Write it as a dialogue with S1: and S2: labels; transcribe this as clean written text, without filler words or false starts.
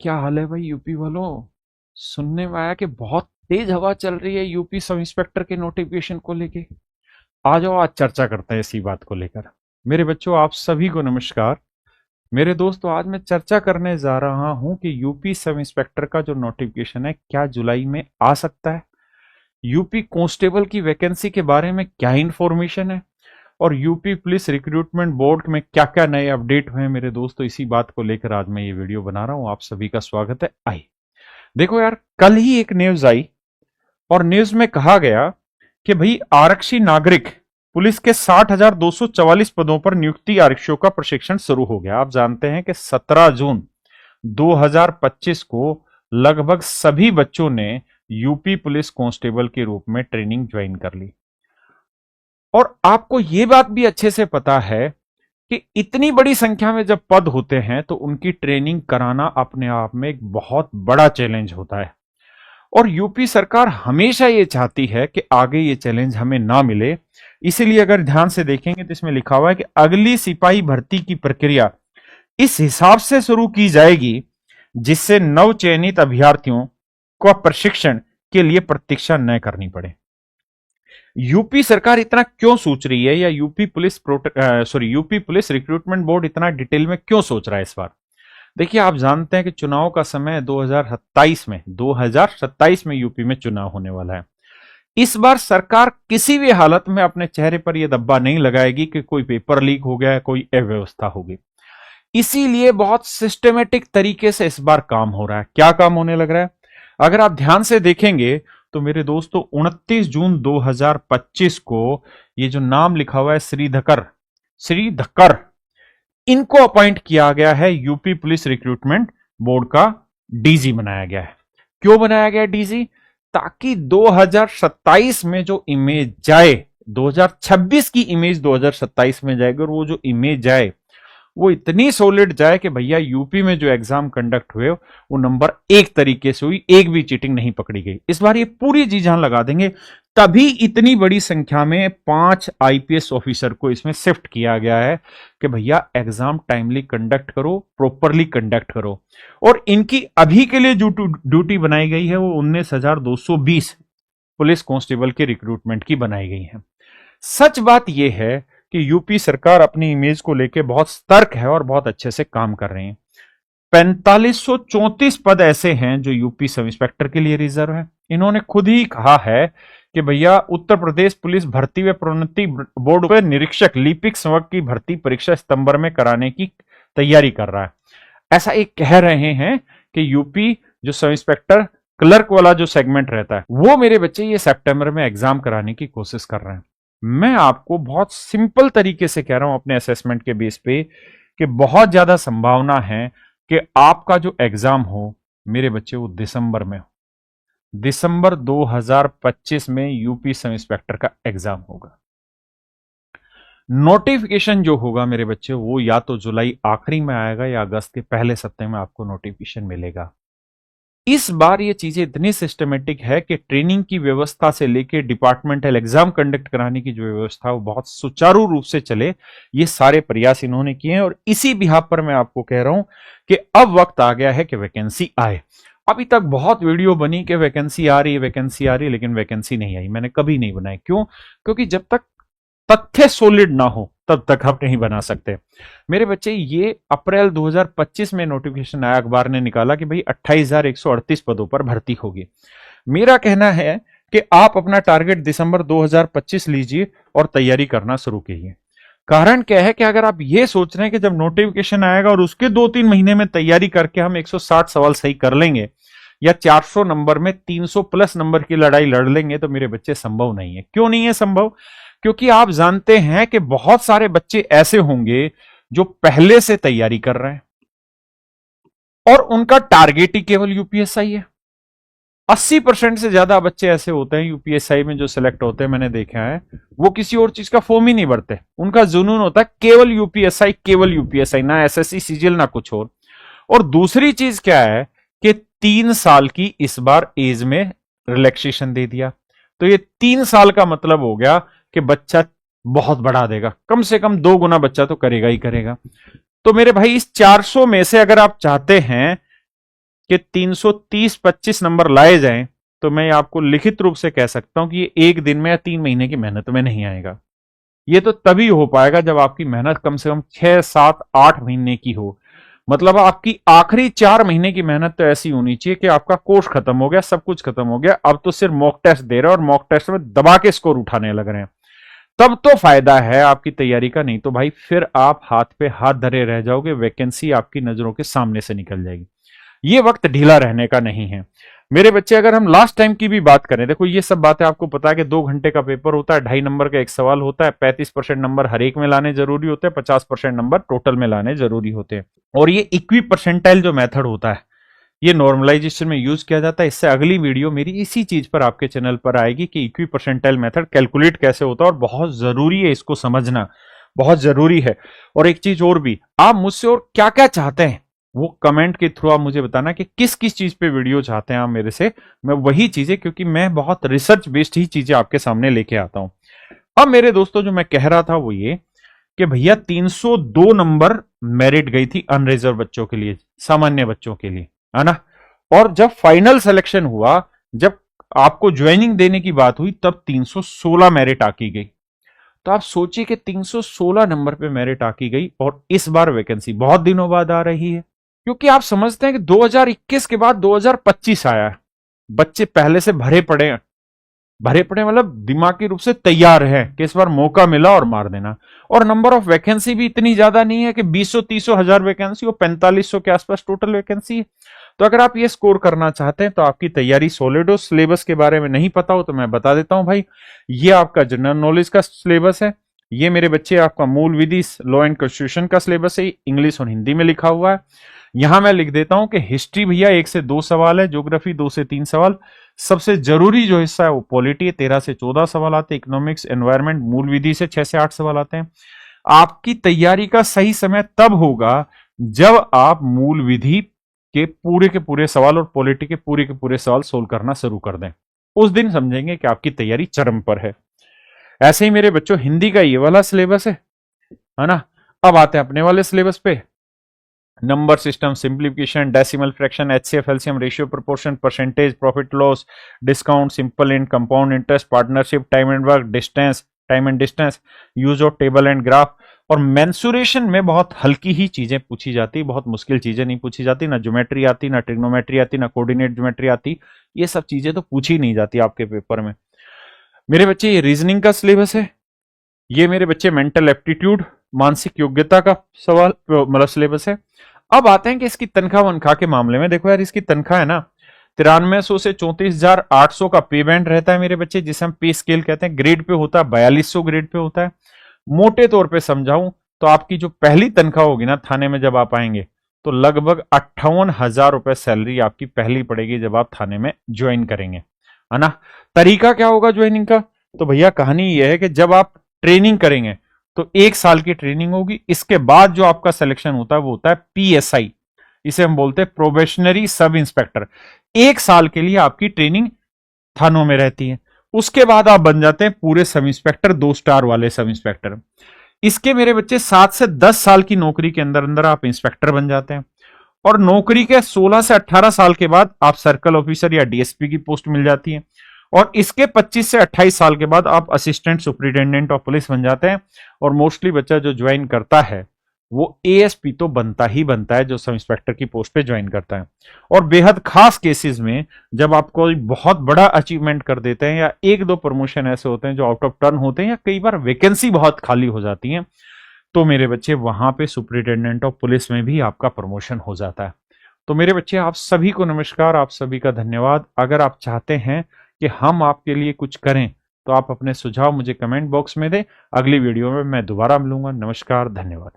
S1: क्या हाल है भाई यूपी वालों। सुनने में आया कि बहुत तेज हवा चल रही है यूपी सब इंस्पेक्टर के नोटिफिकेशन को लेके। आ जाओ, आज चर्चा करते हैं इसी बात को लेकर। मेरे बच्चों, आप सभी को नमस्कार। मेरे दोस्तों, आज मैं चर्चा करने जा रहा हूं कि यूपी सब इंस्पेक्टर का जो नोटिफिकेशन है क्या जुलाई में आ सकता है। यूपी कांस्टेबल की वैकेंसी के बारे में क्या इंफॉर्मेशन है और यूपी पुलिस रिक्रूटमेंट बोर्ड में क्या क्या नए अपडेट हुए हैं। मेरे दोस्तों, इसी बात को लेकर आज मैं ये वीडियो बना रहा हूं। आप सभी का स्वागत है। आइए देखो यार, कल ही एक न्यूज आई और न्यूज में कहा गया कि भाई आरक्षी नागरिक पुलिस के 60,244 पदों पर नियुक्ति आरक्षियों का प्रशिक्षण शुरू हो गया। आप जानते हैं कि 17 जून 2025 को लगभग सभी बच्चों ने यूपी पुलिस कांस्टेबल के रूप में ट्रेनिंग ज्वाइन कर ली। और आपको यह बात भी अच्छे से पता है कि इतनी बड़ी संख्या में जब पद होते हैं तो उनकी ट्रेनिंग कराना अपने आप में एक बहुत बड़ा चैलेंज होता है। और यूपी सरकार हमेशा ये चाहती है कि आगे ये चैलेंज हमें ना मिले। इसीलिए अगर ध्यान से देखेंगे तो इसमें लिखा हुआ है कि अगली सिपाही भर्ती की प्रक्रिया इस हिसाब से शुरू की जाएगी जिससे नव चयनित अभ्यर्थियों को प्रशिक्षण के लिए प्रतीक्षा न करनी पड़े। यूपी सरकार इतना क्यों सोच रही है, या यूपी पुलिस रिक्रूटमेंट बोर्ड इतना डिटेल में क्यों सोच रहा है इस बार। देखिए, आप जानते हैं कि चुनाव का समय 2027 में यूपी में चुनाव होने वाला है। इस बार सरकार किसी भी हालत में अपने चेहरे पर यह दब्बा नहीं लगाएगी कि कोई पेपर लीक हो गया है, कोई अव्यवस्था होगी। इसीलिए बहुत सिस्टमेटिक तरीके से इस बार काम हो रहा है। क्या काम होने लग रहा है, अगर आप ध्यान से देखेंगे तो मेरे दोस्तों 29 जून 2025 को ये जो नाम लिखा हुआ है श्रीधकर, इनको अपॉइंट किया गया है यूपी पुलिस रिक्रूटमेंट बोर्ड का डीजी बनाया गया है। क्यों बनाया गया डीजी, ताकि 2027 में जो इमेज जाए, 2026 की इमेज 2027 में जाएगी और वो जो इमेज जाए वो इतनी सॉलिड जाए कि भैया यूपी में जो एग्जाम कंडक्ट हुए वो नंबर एक तरीके से हुई, एक भी चीटिंग नहीं पकड़ी गई। इस बार ये पूरी जी जान लगा देंगे, तभी इतनी बड़ी संख्या में 5 आईपीएस ऑफिसर को इसमें शिफ्ट किया गया है कि भैया एग्जाम टाइमली कंडक्ट करो, प्रॉपरली कंडक्ट करो। और इनकी अभी के लिए जो ड्यूटी बनाई गई है वो 19,220 पुलिस कांस्टेबल के रिक्रूटमेंट की बनाई गई है। सच बात यह है कि यूपी सरकार अपनी इमेज को लेकर बहुत सतर्क है और बहुत अच्छे से काम कर रही है। 4534 पद ऐसे हैं जो यूपी सब इंस्पेक्टर के लिए रिजर्व है। इन्होंने खुद ही कहा है कि भैया उत्तर प्रदेश पुलिस भर्ती व प्रोन्नति बोर्ड के निरीक्षक लिपिक संवर्ग की भर्ती परीक्षा सितंबर में कराने की तैयारी कर रहा है। ऐसा एक कह रहे हैं कि यूपी जो सब इंस्पेक्टर क्लर्क वाला जो सेगमेंट रहता है वो मेरे बच्चे ये सितंबर में एग्जाम कराने की कोशिश कर रहे हैं। मैं आपको बहुत सिंपल तरीके से कह रहा हूं अपने असेसमेंट के बेस पे कि बहुत ज्यादा संभावना है कि आपका जो एग्जाम हो मेरे बच्चे वो दिसंबर में हो। दिसंबर 2025 में यूपी सब इंस्पेक्टर का एग्जाम होगा। नोटिफिकेशन जो होगा मेरे बच्चे वो या तो जुलाई आखिरी में आएगा या अगस्त के पहले सप्ताह में आपको नोटिफिकेशन मिलेगा। इस बार ये चीजें इतनी सिस्टमेटिक है कि ट्रेनिंग की व्यवस्था से लेकर डिपार्टमेंटल एग्जाम कंडक्ट कराने की जो व्यवस्था है वो बहुत सुचारू रूप से चले, ये सारे प्रयास इन्होंने किए हैं। और इसी बिहाफ पर मैं आपको कह रहा हूं कि अब वक्त आ गया है कि वैकेंसी आए। अभी तक बहुत वीडियो बनी कि वैकेंसी आ रही है, वैकेंसी आ रही है, लेकिन वैकेंसी नहीं आई। मैंने कभी नहीं बनाई। क्यों? क्योंकि जब तक तथ्य सॉलिड ना हो तब तक आप नहीं बना सकते। मेरे बच्चे, ये अप्रैल 2025 में नोटिफिकेशन आया, अखबार ने निकाला कि भाई 28,138 पदों पर भर्ती होगी। मेरा कहना है कि आप अपना टारगेट दिसंबर 2025 लीजिए और तैयारी करना शुरू कीजिए। कारण क्या है कि अगर आप ये सोच रहे हैं कि जब नोटिफिकेशन आएगा और उसके 2-3 महीने में तैयारी करके हम 160 सवाल सही कर लेंगे या 400 नंबर में 300 प्लस नंबर की लड़ाई लड़ लेंगे, तो मेरे बच्चे संभव नहीं है। क्यों नहीं है संभव? क्योंकि आप जानते हैं कि बहुत सारे बच्चे ऐसे होंगे जो पहले से तैयारी कर रहे हैं और उनका टारगेट ही केवल यूपीएसआई है। 80% से ज्यादा बच्चे ऐसे होते हैं यूपीएसआई में जो सिलेक्ट होते हैं, मैंने देखा है, वो किसी और चीज का फॉर्म ही नहीं भरते। उनका जुनून होता है केवल यूपीएसआई, केवल यूपीएसआई, ना एसएससी सीजीएल ना कुछ और दूसरी चीज क्या है कि 3 साल की इस बार एज में रिलैक्सेशन दे दिया। तो ये 3 साल का मतलब हो गया कि बच्चा बहुत बढ़ा देगा, कम से कम 2 गुना बच्चा तो करेगा ही करेगा। तो मेरे भाई, इस 400 में से अगर आप चाहते हैं कि 330-25 नंबर लाए जाएं तो मैं आपको लिखित रूप से कह सकता हूं कि ये एक दिन में या 3 महीने की मेहनत में नहीं आएगा। ये तो तभी हो पाएगा जब आपकी मेहनत कम से कम 6, 7, 8 महीने की हो। मतलब आपकी आखिरी 4 महीने की मेहनत तो ऐसी होनी चाहिए कि आपका कोर्स खत्म हो गया, सब कुछ खत्म हो गया, अब तो सिर्फ मॉक टेस्ट दे रहे हैं और मॉक टेस्ट में दबा के स्कोर उठाने लग रहे हैं, तब तो फायदा है आपकी तैयारी का। नहीं तो भाई फिर आप हाथ पे हाथ धरे रह जाओगे, वैकेंसी आपकी नजरों के सामने से निकल जाएगी। ये वक्त ढीला रहने का नहीं है मेरे बच्चे। अगर हम लास्ट टाइम की भी बात करें, देखो ये सब बातें आपको पता है कि 2 घंटे का पेपर होता है, 2.5 नंबर का एक सवाल होता है, 35% नंबर हर एक में लाने जरूरी होते हैं, 50% नंबर टोटल में लाने जरूरी होते हैं। और ये इक्वी परसेंटाइल जो मेथड होता है ये नॉर्मलाइजेशन में यूज किया जाता है। इससे अगली वीडियो मेरी इसी चीज पर आपके चैनल पर आएगी कि इक्वी परसेंटाइल मेथड कैलकुलेट कैसे होता है, और बहुत जरूरी है इसको समझना, बहुत जरूरी है। और एक चीज और भी, आप मुझसे और क्या क्या चाहते हैं वो कमेंट के थ्रू आप मुझे बताना कि किस किस चीज पे वीडियो चाहते हैं आप मेरे से, मैं वही चीजें, क्योंकि मैं बहुत रिसर्च बेस्ड ही चीजें आपके सामने लेके आता हूं। अब मेरे दोस्तों जो मैं कह रहा था वो ये कि भैया 302 नंबर मेरिट गई थी अनरिजर्व बच्चों के लिए, सामान्य बच्चों के लिए, है ना। और जब फाइनल सिलेक्शन हुआ, जब आपको ज्वाइनिंग देने की बात हुई, तब 316 मेरिट आकी गई। तो आप सोचिए कि 316 नंबर पे मेरिट आकी गई, और इस बार वैकेंसी बहुत दिनों बाद आ रही है, क्योंकि आप समझते हैं कि 2021 के बाद 2025 आया है, बच्चे पहले से भरे पड़े हैं, भरे पड़े मतलब दिमागी रूप से तैयार है कि इस बार मौका मिला और मार देना। और नंबर ऑफ वैकेंसी भी इतनी ज्यादा नहीं है कि 20-30 हजार वैकेंसी हो, 4500 के आसपास टोटल वैकेंसी है। तो अगर आप ये स्कोर करना चाहते हैं तो आपकी तैयारी सॉलिड हो, सिलेबस के बारे में नहीं पता हो तो मैं बता देता हूं भाई, ये आपका जनरल नॉलेज का सिलेबस है, ये मेरे बच्चे आपका मूल विधि लॉ एंड कॉन्स्टिट्यूशन का सिलेबस है, इंग्लिश और हिंदी में लिखा हुआ है। यहां मैं लिख देता हूं कि हिस्ट्री भैया 1 से 2 सवाल है, ज्योग्राफी 2 से 3 सवाल, सबसे जरूरी जो हिस्सा है वो पॉलिटी है, 13 से 14 सवाल आते हैं, इकोनॉमिक्स एनवायरमेंट मूल विधि से 6 से 8 सवाल आते हैं। आपकी तैयारी का सही समय तब होगा जब आप मूल विधि के पूरे सवाल और पॉलिटी के पूरे सवाल सोल्व करना शुरू कर दें, उस दिन समझेंगे कि आपकी तैयारी चरम पर है। ऐसे ही मेरे बच्चों हिंदी का ये वाला सिलेबस है ना। अब आते हैं अपने वाले सिलेबस पे, number system, simplification, decimal fraction, HCF, LCM, ratio, proportion, percentage, profit loss, discount, simple and compound interest, partnership, time and work, distance, time and distance, use of table and graph. और mensuration में बहुत हल्की ही चीजें पूछी जाती, बहुत मुश्किल चीजें नहीं पूछी जाती, ना ज्योमेट्री आती, ना ट्रिग्नोमेट्री आती, ना कोऑर्डिनेट ज्योमेट्री आती, ये सब चीजें तो पूछी नहीं जाती आपके पेपर में। मेरे बच्चे ये रीजनिंग का सिलेबस है, ये मेरे बच्चे मेंटल एप्टीट्यूड, मानसिक योग्यता का सवाल मतलब सिलेबस है। अब आते हैं कि इसकी तनख्वाह वनख्वाह के मामले में, देखो यार इसकी तनख्वाह है ना 9300 से 34,800 का पे बैंड रहता है मेरे बच्चे, जिसे हम पे स्केल कहते हैं। ग्रेड पे होता है 4200 ग्रेड पे होता है। मोटे तौर पे समझाऊं तो आपकी जो पहली तनख्वाह होगी ना थाने में जब आप आएंगे, तो लगभग 58,000 रुपए सैलरी आपकी पहली पड़ेगी जब आप थाने में ज्वाइन करेंगे, है ना। तरीका क्या होगा ज्वाइनिंग का, तो भैया कहानी यह है कि जब आप ट्रेनिंग करेंगे तो 1 साल की ट्रेनिंग होगी, इसके बाद जो आपका सिलेक्शन होता है वो होता है पीएसआई, इसे हम बोलते हैं प्रोबेशनरी सब इंस्पेक्टर। 1 साल के लिए आपकी ट्रेनिंग थानों में रहती है, उसके बाद आप बन जाते हैं पूरे सब इंस्पेक्टर, 2 स्टार वाले सब इंस्पेक्टर। इसके मेरे बच्चे 7 से 10 साल की नौकरी के अंदर अंदर आप इंस्पेक्टर बन जाते हैं, और नौकरी के 16 से 18 साल के बाद आप सर्कल ऑफिसर या डीएसपी की पोस्ट मिल जाती है, और इसके 25 से 28 साल के बाद आप असिस्टेंट सुपरिटेंडेंट ऑफ पुलिस बन जाते हैं। और मोस्टली बच्चा जो ज्वाइन करता है वो एएसपी तो बनता ही बनता है, जो सब इंस्पेक्टर की पोस्ट पे ज्वाइन करता है। और बेहद खास केसेस में जब आप कोई बहुत बड़ा अचीवमेंट कर देते हैं, या 1-2 प्रमोशन ऐसे होते हैं जो आउट ऑफ टर्न होते हैं, या कई बार वैकेंसी बहुत खाली हो जाती है, तो मेरे बच्चे वहां पे सुपरिटेंडेंट ऑफ पुलिस में भी आपका प्रमोशन हो जाता है। तो मेरे बच्चे आप सभी को नमस्कार, आप सभी का धन्यवाद। अगर आप चाहते हैं कि हम आपके लिए कुछ करें तो आप अपने सुझाव मुझे कमेंट बॉक्स में दें। अगली वीडियो में मैं दोबारा मिलूंगा। नमस्कार, धन्यवाद।